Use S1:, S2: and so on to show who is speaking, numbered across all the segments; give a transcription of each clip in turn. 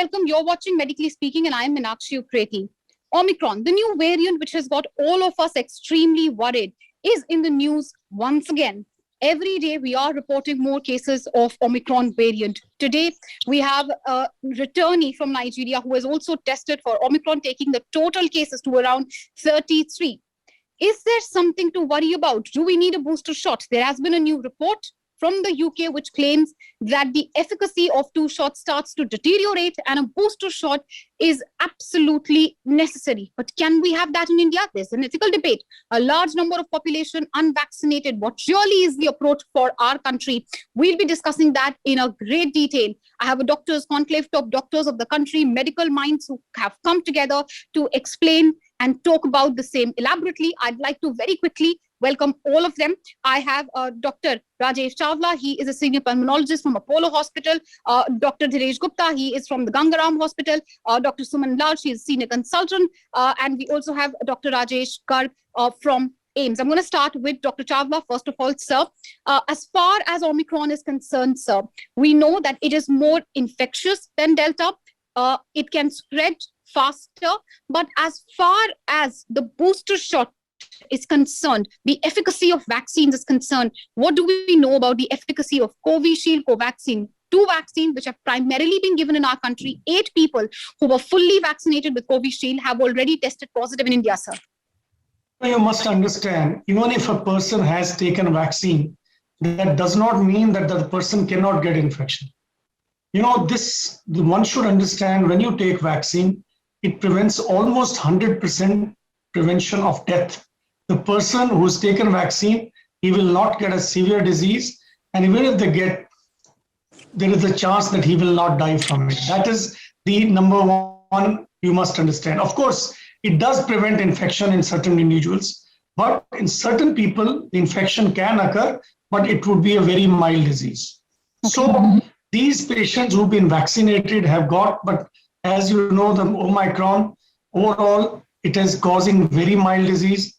S1: welcome. You're watching Medically Speaking, and I'm Meenakshi Upreti. Omicron, the new variant which has got all of us extremely worried, is in the news once again. Every day we are reporting more cases of Omicron variant. Today we have a returnee from Nigeria who has also tested for Omicron, taking the total cases to around 33. Is there something to worry about? Do we need a booster shot? There has been a new report from the UK which claims that the efficacy of 2 shots starts to deteriorate and a booster shot is absolutely necessary. But can we have that in India? There's an ethical debate. A large number of population unvaccinated. What really is the approach for our country? We'll be discussing that in a great detail. I have a doctors conclave of doctors of the country, medical minds who have come together to explain and talk about the same elaborately. I'd like to very quickly welcome all of them. I have Dr. Rajesh Chawla. He is a senior pulmonologist from Apollo Hospital. Dr. Dhiresh Gupta. He is from the Gangaram Hospital. Dr. Suman Lal. She is senior consultant. And we also have Dr. Rajesh Garg from AIMS. I'm going to start with Dr. Chawla. First of all, sir, as far as Omicron is concerned, sir, we know that it is more infectious than Delta. It can spread faster. But as far as the booster shot is concerned, the efficacy of vaccines is concerned, what do we know about the efficacy of Covishield, Covaxin, 2 vaccines which have primarily been given in our country? 8 people who were fully vaccinated with Covishield have already tested positive in India, sir.
S2: You must understand, even if a person has taken a vaccine, that does not mean that the person cannot get infection. One should understand, when you take vaccine, it prevents almost 100% prevention of death. The person who's taken vaccine, he will not get a severe disease. And even if they get, there is a chance that he will not die from it. That is the number one you must understand. Of course, it does prevent infection in certain individuals, but in certain people, the infection can occur, but it would be a very mild disease. Okay. So these patients who've been vaccinated have got, but as you know, the Omicron, overall, it is causing very mild disease.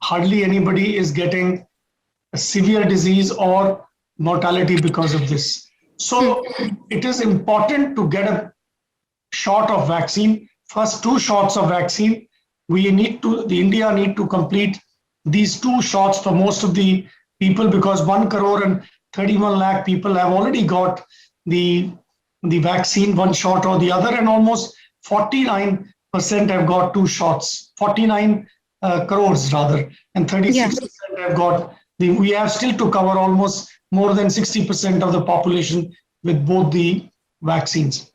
S2: Hardly anybody is getting a severe disease or mortality because of this. So it is important to get a shot of vaccine. First 2 shots of vaccine. India need to complete these 2 shots for most of the people, because 1 crore and 31 lakh people have already got the vaccine, 1 shot or the other, and almost 49% have got 2 shots, 49 crores rather, and 36% have got we have still to cover almost more than 60% of the population with both the vaccines.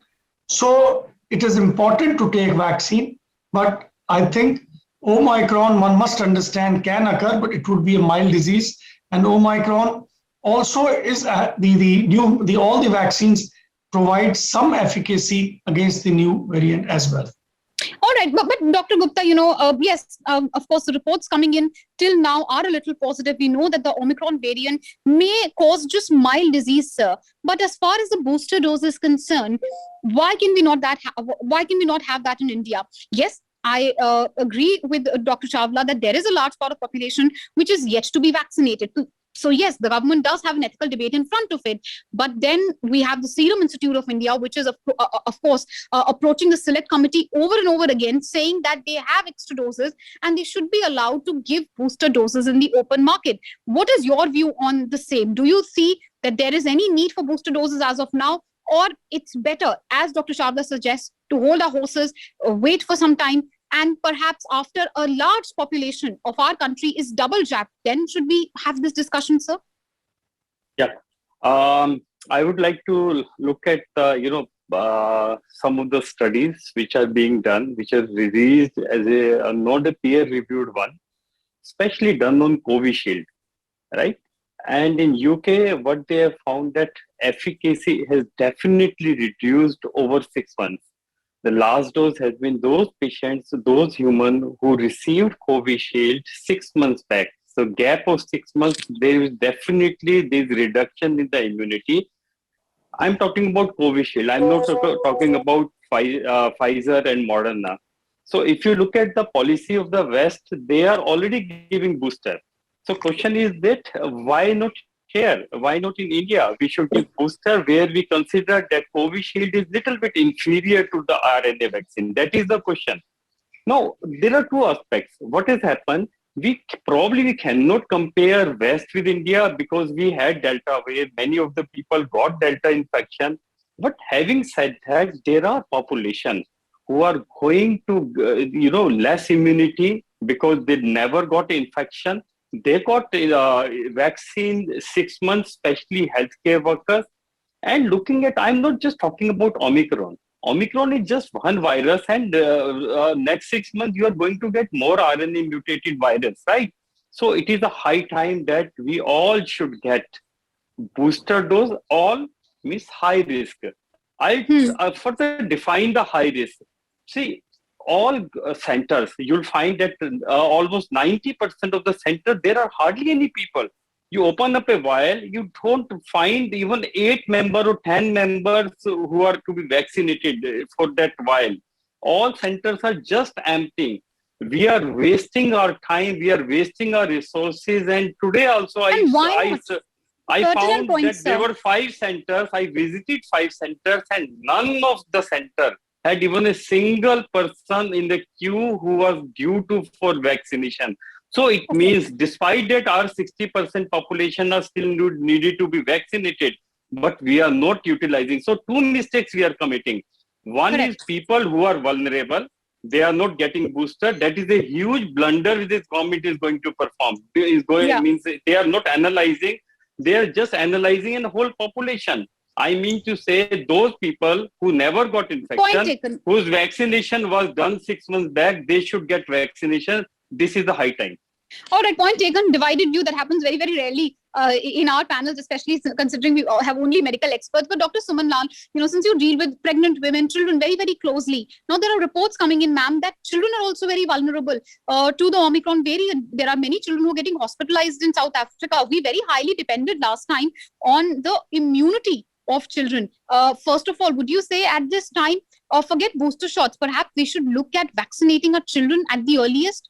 S2: So it is important to take vaccine, but I think Omicron, one must understand, can occur, but it would be a mild disease. And Omicron also is all the vaccines provide some efficacy against the new variant as well.
S1: All right, but Dr. Gupta, yes, of course, the reports coming in till now are a little positive. We know that the Omicron variant may cause just mild disease, sir. But as far as the booster dose is concerned, why can we not have that in India? Yes, I agree with Dr. Chawla that there is a large part of population which is yet to be vaccinated. So yes, the government does have an ethical debate in front of it. But then we have the Serum Institute of India, which is, of course, approaching the select committee over and over again, saying that they have extra doses and they should be allowed to give booster doses in the open market. What is your view on the same? Do you see that there is any need for booster doses as of now? Or it's better, as Dr. Chawla suggests, to hold our horses, wait for some time, and perhaps after a large population of our country is double jabbed, then should we have this discussion, sir?
S3: Yeah, I would like to look at some of the studies which are being done, which are released as not a peer-reviewed one, especially done on Covishield, right? And in UK, what they have found that efficacy has definitely reduced over 6 months. The last dose has been those patients, those humans who received Covishield 6 months back. So gap of 6 months, there is definitely this reduction in the immunity. I'm talking about Covishield. I'm not talking about Pfizer and Moderna. So if you look at the policy of the West, they are already giving booster. So question is that why not here? Why not in India? We should give booster where we consider that Covishield is little bit inferior to the RNA vaccine. That is the question. Now, there are two aspects. What has happened? We cannot compare West with India because we had Delta where many of the people got Delta infection. But having said that, there are populations who are going to, less immunity because they never got infection. They got vaccine 6 months, especially healthcare workers. And looking at, I'm not just talking about Omicron. Omicron is just one virus, and next 6 months you are going to get more RNA mutated virus, right? So it is a high time that we all should get booster dose. All means high risk. I further define the high risk. See, all centers, you'll find that almost 90% of the center, there are hardly any people. You open up a vial, you don't find even 8 members or 10 members who are to be vaccinated for that vial. All centers are just empty. We are wasting our time, we are wasting our resources. And today also I found that there were 5 centers. I visited 5 centers and none of the center had even a single person in the queue who was due for vaccination. So it means despite that our 60% population are still needed to be vaccinated, but we are not utilizing. So 2 mistakes we are committing. One is people who are vulnerable. They are not getting booster. That is a huge blunder which this government is going to perform. Means they are not analyzing. They are just analyzing in the whole population. I mean to say those people who never got infection, whose vaccination was done 6 months back, they should get vaccination. This is the high time.
S1: All right, point taken. Divided view that happens very, very rarely in our panels, especially considering we have only medical experts. But Dr. Suman Lal, since you deal with pregnant women, children very, very closely, now there are reports coming in, ma'am, that children are also very vulnerable to the Omicron variant. There are many children who are getting hospitalized in South Africa. We very highly depended last time on the immunity of children. First of all, would you say at this time, forget booster shots, perhaps we should look at vaccinating our children at the earliest?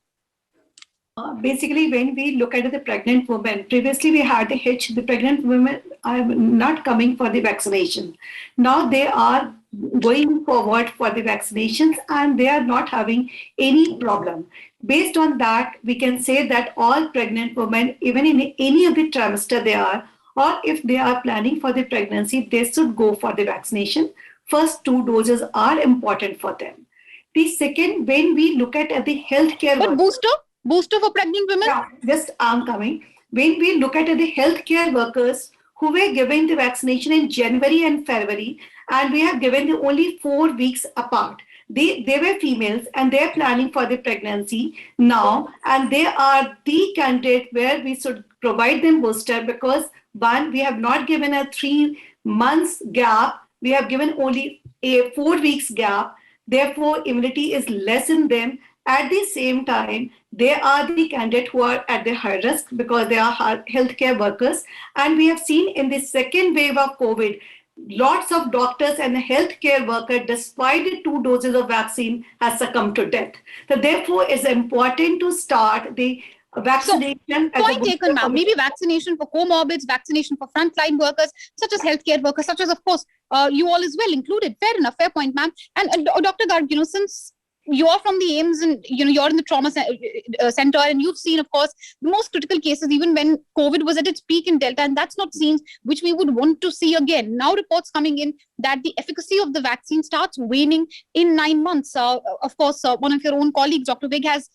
S4: Basically, when we look at the pregnant women, previously we had a hitch. The pregnant women are not coming for the vaccination. Now they are going forward for the vaccinations and they are not having any problem. Based on that, we can say that all pregnant women, even in any of the trimester they are, or if they are planning for the pregnancy, they should go for the vaccination. First 2 doses are important for them. The second, when we look at the healthcare...
S1: But booster for pregnant women?
S4: Yeah, just I'm coming. When we look at the healthcare workers who were given the vaccination in January and February, and we have given them only 4 weeks apart. They were females and they're planning for the pregnancy now, and they are the candidate where we should provide them booster because one, we have not given a 3 months gap. We have given only a 4 weeks gap. Therefore, immunity is less in them. At the same time, they are the candidate who are at the high risk because they are healthcare workers. And we have seen in the second wave of COVID, lots of doctors and healthcare workers, despite the 2 doses of vaccine, has succumbed to death. So therefore, it's important to start the vaccination.
S1: So, point taken, ma'am. Maybe vaccination for comorbids, vaccination for frontline workers, such as healthcare workers, such as, of course, you all as well included. Fair enough, fair point, ma'am. And Dr. Garg, since you're from the AIMS and you're in the trauma center and you've seen, of course, the most critical cases even when COVID was at its peak in Delta, and that's not scenes which we would want to see again. Now reports coming in that the efficacy of the vaccine starts waning in 9 months. Of course, one of your own colleagues, Dr. Vig, has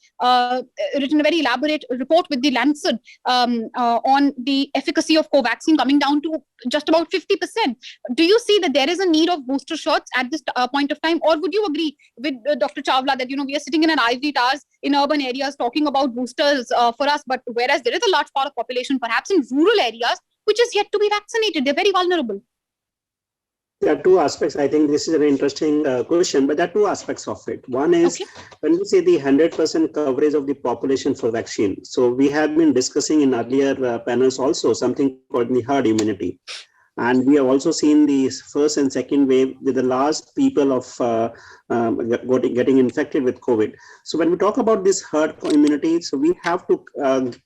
S1: written a very elaborate report with the Lancet on the efficacy of Covaxin coming down to just about 50%. Do you see that there is a need of booster shots at this point of time, or would you agree with Dr. Chawla that we are sitting in an ivory towers in urban areas talking about boosters for us, but whereas there is a large part of population perhaps in rural areas which is yet to be vaccinated? They're very vulnerable.
S5: There are 2 aspects. I think this is an interesting question, but there are 2 aspects of it. One is when we say the 100% coverage of the population for vaccine. So we have been discussing in earlier panels also something called the herd immunity. And we have also seen the first and second wave with the last people of getting infected with COVID. So when we talk about this herd immunity, so we have to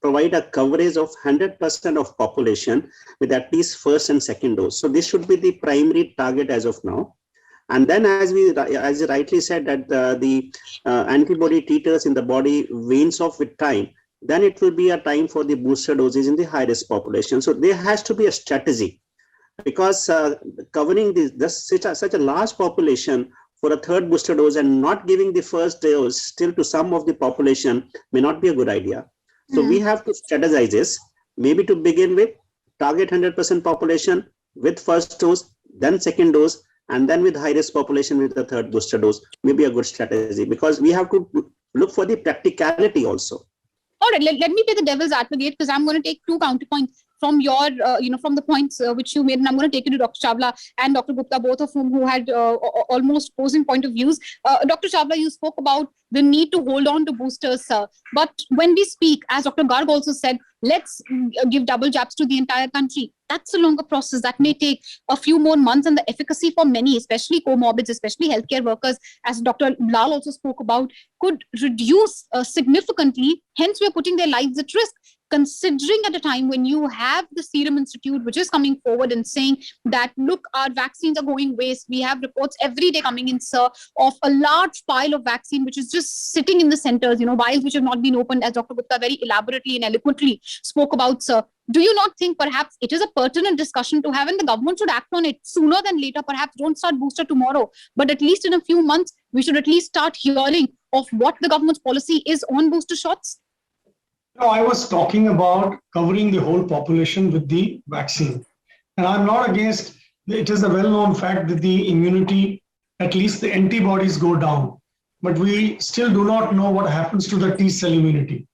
S5: provide a coverage of 100% of population with at least first and second dose. So this should be the primary target as of now. And then, as you rightly said, that the antibody titers in the body wanes off with time, then it will be a time for the booster doses in the high-risk population. So there has to be a strategy, because covering such a large population for a third booster dose and not giving the first dose still to some of the population may not be a good idea. So we have to strategize this, maybe to begin with, target 100% population with first dose, then second dose, and then with high-risk population with the third booster dose may be a good strategy, because we have to look for the practicality also.
S1: All right, let me play the devil's advocate, because I'm going to take two counterpoints from your, from the points which you made, and I'm going to take it to Dr. Chawla and Dr. Gupta, both of whom who had almost opposing point of views. Dr. Chawla, you spoke about the need to hold on to boosters, sir. But when we speak, as Dr. Garg also said, let's give double jabs to the entire country. That's a longer process. That may take a few more months, and the efficacy for many, especially comorbids, especially healthcare workers, as Dr. Lal also spoke about, could reduce significantly. Hence, we're putting their lives at risk. Considering at a time when you have the Serum Institute, which is coming forward and saying that, look, our vaccines are going waste. We have reports every day coming in, sir, of a large pile of vaccine, which is just sitting in the centers, vials which have not been opened, as Dr. Gupta very elaborately and eloquently spoke about, sir. Do you not think perhaps it is a pertinent discussion to have, and the government should act on it sooner than later? Perhaps don't start booster tomorrow, but at least in a few months, we should at least start hearing of what the government's policy is on booster shots?
S2: No, I was talking about covering the whole population with the vaccine. And I'm not against, it is a well-known fact that the immunity, at least the antibodies go down. But we still do not know what happens to the T-cell immunity.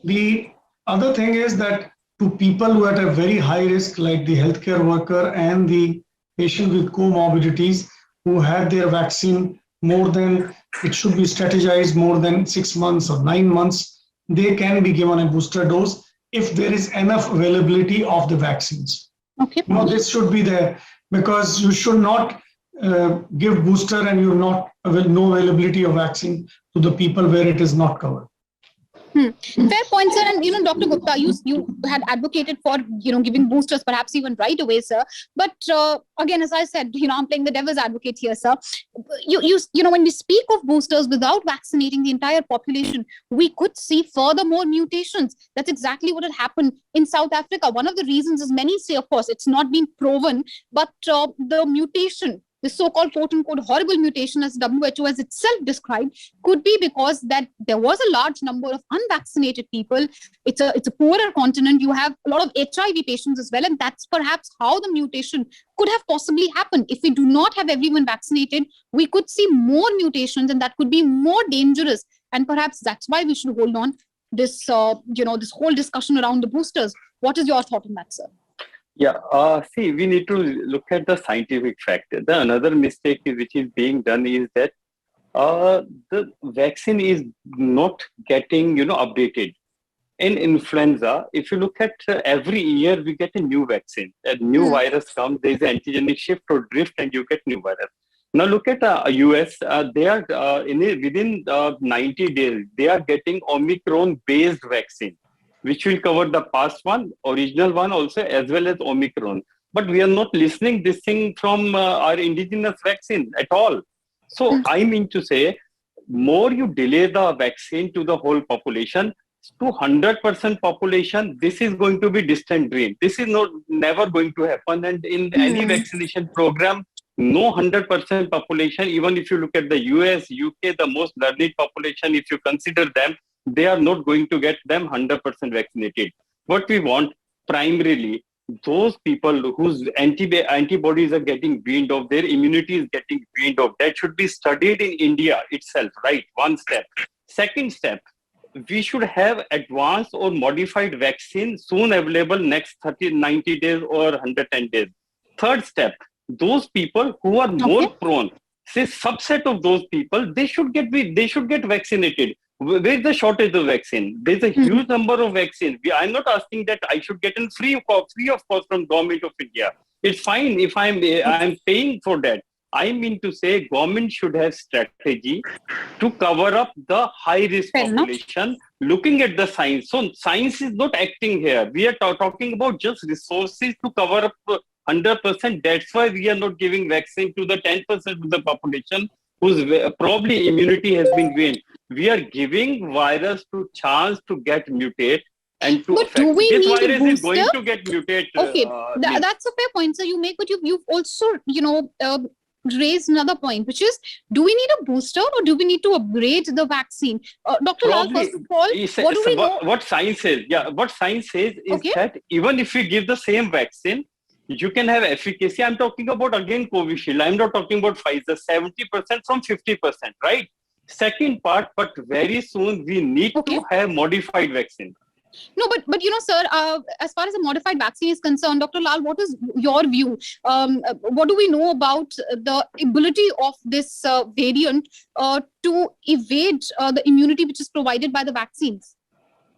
S2: The other thing is that to people who are at a very high risk, like the healthcare worker and the patient with comorbidities who had their vaccine more than, it should be strategized more than 6 months or 9 months, they can be given a booster dose if there is enough availability of the vaccines.
S1: Okay.
S2: This should be there, because you should not give booster and you're not no availability of vaccine to the people where it is not covered.
S1: Fair point, sir. And Dr. Gupta, you had advocated for giving boosters perhaps even right away, sir. But again, as I said, I'm playing the devil's advocate here, sir. When we speak of boosters without vaccinating the entire population, we could see further more mutations. That's exactly what had happened in South Africa. One of the reasons is, many say, of course, it's not been proven, but the mutation, the so-called quote-unquote horrible mutation, as WHO has itself described, could be because that there was a large number of unvaccinated people. It's a poorer continent. You have a lot of HIV patients as well, and that's perhaps how the mutation could have possibly happened. If we do not have everyone vaccinated, we could see more mutations, and that could be more dangerous. And perhaps that's why we should hold on this, this whole discussion around the boosters. What is your thought on that, sir?
S3: Yeah, see, we need to look at the scientific factor. The another mistake which is being done is that the vaccine is not getting, updated. In influenza, if you look at every year, we get a new vaccine. A new virus comes, there is an antigenic shift or drift, and you get new virus. Now look at US. They are within 90 days, they are getting Omicron-based vaccine, which will cover the past one, original one also, as well as Omicron. But we are not listening this thing from our indigenous vaccine at all. So I mean to say, more you delay the vaccine to the whole population, to 100% population, this is going to be distant dream. This is never going to happen. And in any vaccination program, no 100% population, even if you look at the US, UK, the most learned population, if you consider them, they are not going to get them 100% vaccinated. What we want primarily, those people whose antibodies are getting weaned off, their immunity is getting weaned off, that should be studied in India itself, right? One step. Second step, we should have advanced or modified vaccine soon available next 90 days or 110 days. Third step, those people who are more prone, say subset of those people, they should get vaccinated. Where's the shortage of vaccine? There's a huge number of vaccine. I'm not asking that I should get in free of cost from government of India. It's fine if I'm paying for that. I mean to say, government should have strategy to cover up the high risk
S1: Fair enough.
S3: population, looking at the science. So science is not acting here. We are talking about just resources to cover up 100%. That's why we are not giving vaccine to the 10% of the population whose probably immunity has been waned. We are giving virus to chance to get mutate and to
S1: But do
S3: affect.
S1: we
S3: This
S1: need a
S3: virus is going
S1: booster?
S3: to get mutate.
S1: Okay,
S3: Neil.
S1: that's a fair point, sir, you make, but you've also, raised another point, which is, do we need a booster or do we need to upgrade the vaccine? Dr. Lal,
S3: Probably,
S1: first of all, what do we know?
S3: what science says? Yeah, what science says is
S1: Okay.
S3: that even if you give the same vaccine, you can have efficacy. I'm talking about again Covishield. I'm not talking about Pfizer. 70% from 50%, right? Second part, but very soon we need
S1: Okay.
S3: to have modified vaccine.
S1: No, but sir, as far as a modified vaccine is concerned, Dr. Lal, what is your view? What do we know about the ability of this variant to evade the immunity which is provided by the vaccines?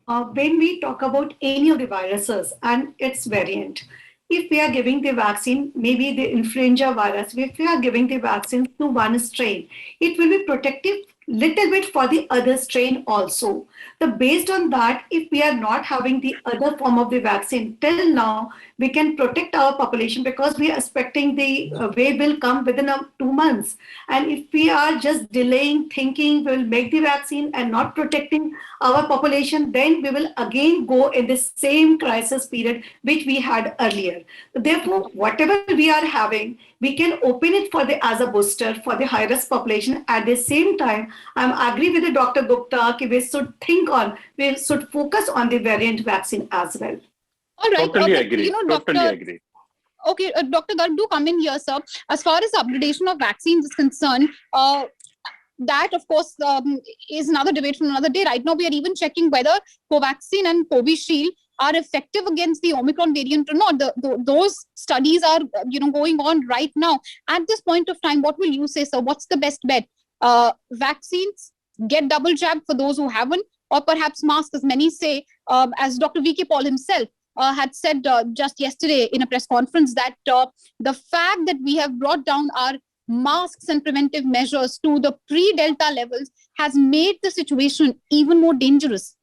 S4: When we talk about any of the viruses and its variant, if we are giving the vaccine, maybe the influenza virus, if we are giving the vaccine to one strain, it will be protective little bit for the other strain also. Based on that, if we are not having the other form of the vaccine, till now, we can protect our population because we are expecting the wave will come within 2 months. And if we are just delaying, thinking we'll make the vaccine and not protecting our population, then we will again go in the same crisis period which we had earlier. Therefore, whatever we are having, we can open it for as a booster for the high risk population. At the same time, I agree with the Dr. Gupta that we should focus on the variant vaccine as well.
S1: All right.
S3: Totally agree.
S1: Doctor,
S3: Totally agree.
S1: okay, Dr. Garg, do come in here, sir. As far as upgradation of vaccines is concerned, that, of course, is another debate from another day. Right now, we are even checking whether Covaxin and Covishield are effective against the Omicron variant or not. Those studies are, going on right now. At this point of time, what will you say, sir? What's the best bet? Vaccines, get double jab for those who haven't, or perhaps masks, as many say, as Dr. V.K. Paul himself had said just yesterday in a press conference, that the fact that we have brought down our masks and preventive measures to the pre-Delta levels has made the situation even more dangerous.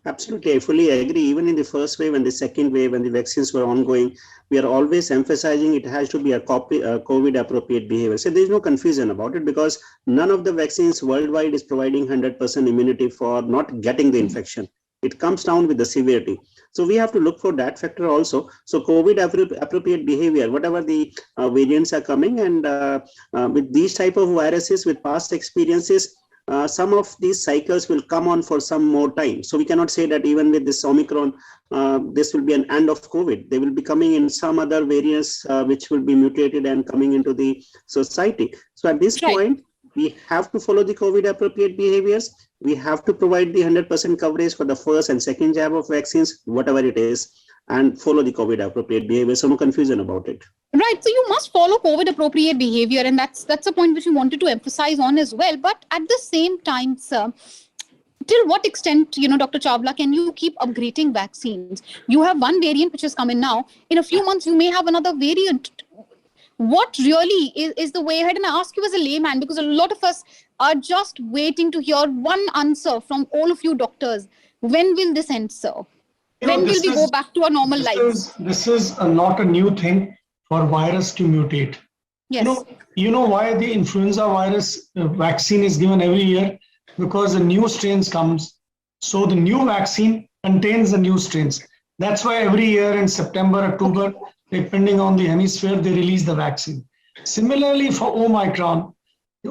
S5: Absolutely, I fully agree. Even in the first wave and the second wave, when the vaccines were ongoing, we are always emphasizing it has to be a COVID appropriate behavior. So there's no confusion about it, because none of the vaccines worldwide is providing 100% immunity for not getting the infection. It comes down with the severity. So we have to look for that factor also. So COVID appropriate behavior, whatever the variants are coming, and with these type of viruses with past experiences, some of these cycles will come on for some more time. So we cannot say that even with this Omicron, this will be an end of COVID. They will be coming in some other variants which will be mutated and coming into the society. So at this point, we have to follow the COVID appropriate behaviors. We have to provide the 100% coverage for the first and second jab of vaccines, whatever it is, and follow the COVID appropriate behavior. So no confusion about it.
S1: Right. So you must follow COVID appropriate behavior. And that's a point which we wanted to emphasize on as well. But at the same time, sir, till what extent, Dr. Chawla, can you keep upgrading vaccines? You have one variant which is coming now. In a few months, you may have another variant. What really is the way ahead? And I ask you as a layman, because a lot of us are just waiting to hear one answer from all of you doctors. When will this end, sir? When will we go back to our normal lives?
S2: This is not a new thing for virus to mutate.
S1: Yes.
S2: You know why the influenza virus vaccine is given every year? Because the new strains comes. So the new vaccine contains the new strains. That's why every year in September, October, depending on the hemisphere, they release the vaccine. Similarly for Omicron,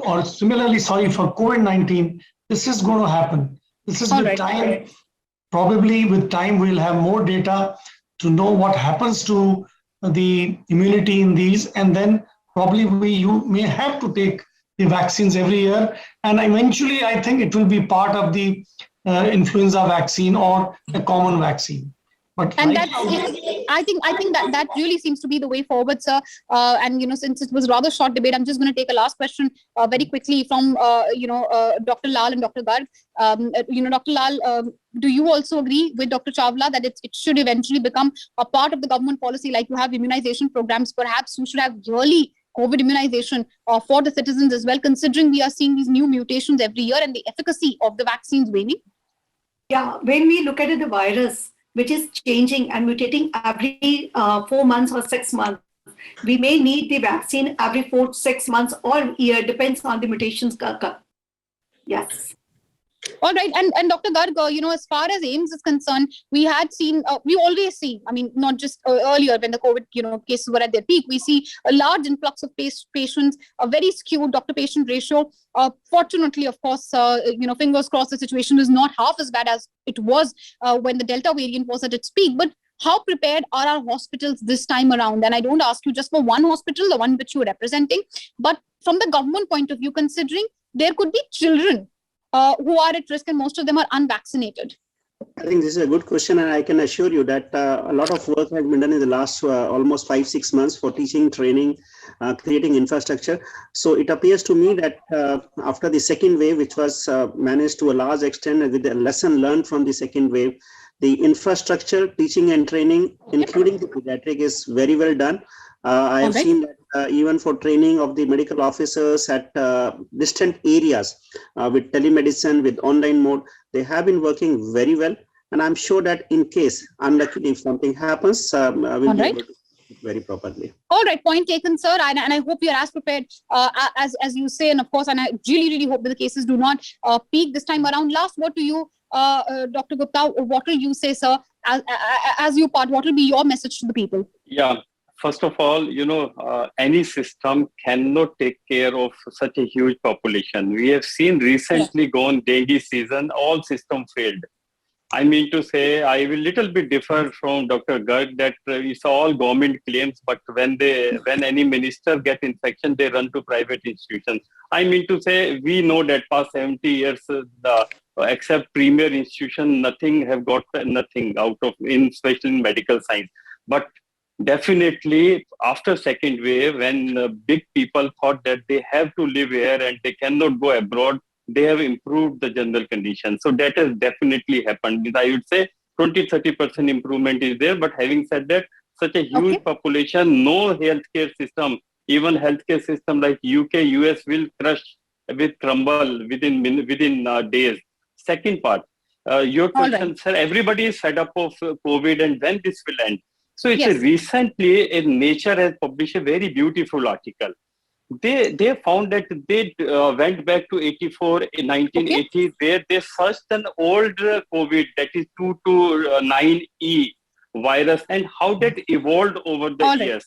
S2: or for COVID-19, this is going to happen. This is with time. Probably with time, we'll have more data to know what happens to the immunity in these, and then probably you may have to take the vaccines every year, and eventually I think it will be part of the influenza vaccine or a common vaccine. But
S1: And
S2: right
S1: that's,
S2: now,
S1: I think that really seems to be the way forward, sir. And since it was rather short debate, I'm just going to take a last question very quickly from Dr. Lal and Dr. Garg. Dr. Lal, do you also agree with Dr. Chawla that it should eventually become a part of the government policy, like you have immunization programs? Perhaps we should have yearly COVID immunization for the citizens as well, considering we are seeing these new mutations every year and the efficacy of the vaccines waning?
S4: Yeah, when we look at the virus, which is changing and mutating every 4 months or 6 months, we may need the vaccine every 4 to 6 months or year, depends on the mutations. Yes.
S1: All right, and Dr. Garg, as far as AIMS is concerned, we had seen, we always see, I mean, not just earlier when the COVID, cases were at their peak, we see a large influx of patients, a very skewed doctor-patient ratio. Fortunately, of course, fingers crossed, the situation is not half as bad as it was when the Delta variant was at its peak. But how prepared are our hospitals this time around? And I don't ask you just for one hospital, the one which you are representing, but from the government point of view, considering there could be children who are at risk and most of them are unvaccinated?
S5: I think this is a good question, and I can assure you that a lot of work has been done in the last almost 5-6 months for teaching, training, creating infrastructure. So it appears to me that after the second wave, which was managed to a large extent with the lesson learned from the second wave, the infrastructure, teaching and training, including the pediatric, is very well done. I have seen that even for training of the medical officers at distant areas with telemedicine, with online mode, they have been working very well. And I'm sure that in case, unluckily, if something happens, we'll be able to do it very properly.
S1: All right, point taken, sir. And I hope you're as prepared as you say. And of course, and I really hope that the cases do not peak this time around. Last word to you, Dr. Gupta. What will you say, sir? As you part, what will be your message to the people?
S3: Yeah. First of all, any system cannot take care of such a huge population. We have seen recently gone dengue season, all systems failed. I mean to say, I will little bit differ from Dr. Garg that it's all government claims, but when any minister get infection, they run to private institutions. I mean to say, we know that past 70 years, except premier institution, nothing have got nothing out of, especially in medical science. But definitely, after second wave, when big people thought that they have to live here and they cannot go abroad, they have improved the general conditions. So that has definitely happened. I would say 20-30% improvement is there. But having said that, such a huge population, no healthcare system, even healthcare system like UK, US will crumble within days. Second part, your question, sir, everybody is fed up of COVID and when this will end. So it's recently Nature has published a very beautiful article. They found that they went back to 1980, where they searched an old COVID, that is 229E virus, and how that evolved over the years.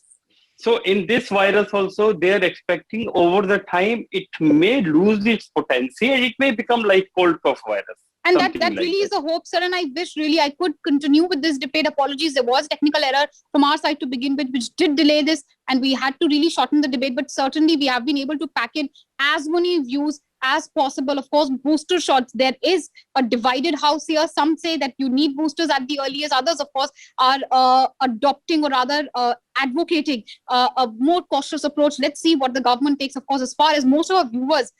S3: So in this virus also, they are expecting over the time, it may lose its potency and it may become like cold cough virus.
S1: And that really is a hope, sir. And I wish really I could continue with this debate. Apologies, there was technical error from our side to begin with, which did delay this. And we had to really shorten the debate. But certainly we have been able to pack in as many views as possible. Of course, booster shots, there is a divided house here. Some say that you need boosters at the earliest. Others, of course, are adopting or rather advocating a more cautious approach. Let's see what the government takes. Of course, as far as most of our viewers,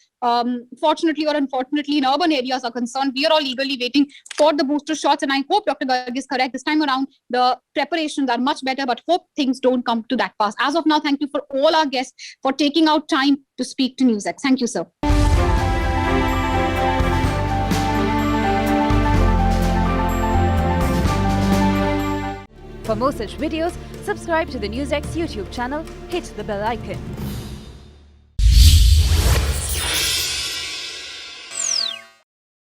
S1: fortunately or unfortunately, in urban areas are concerned, we are all eagerly waiting for the booster shots. And I hope Dr. Garg is correct. This time around, the preparations are much better, but hope things don't come to that pass. As of now, thank you for all our guests for taking out time to speak to NewsX. Thank you, sir.
S6: For more such videos, subscribe to the NewsX YouTube channel, hit the bell icon.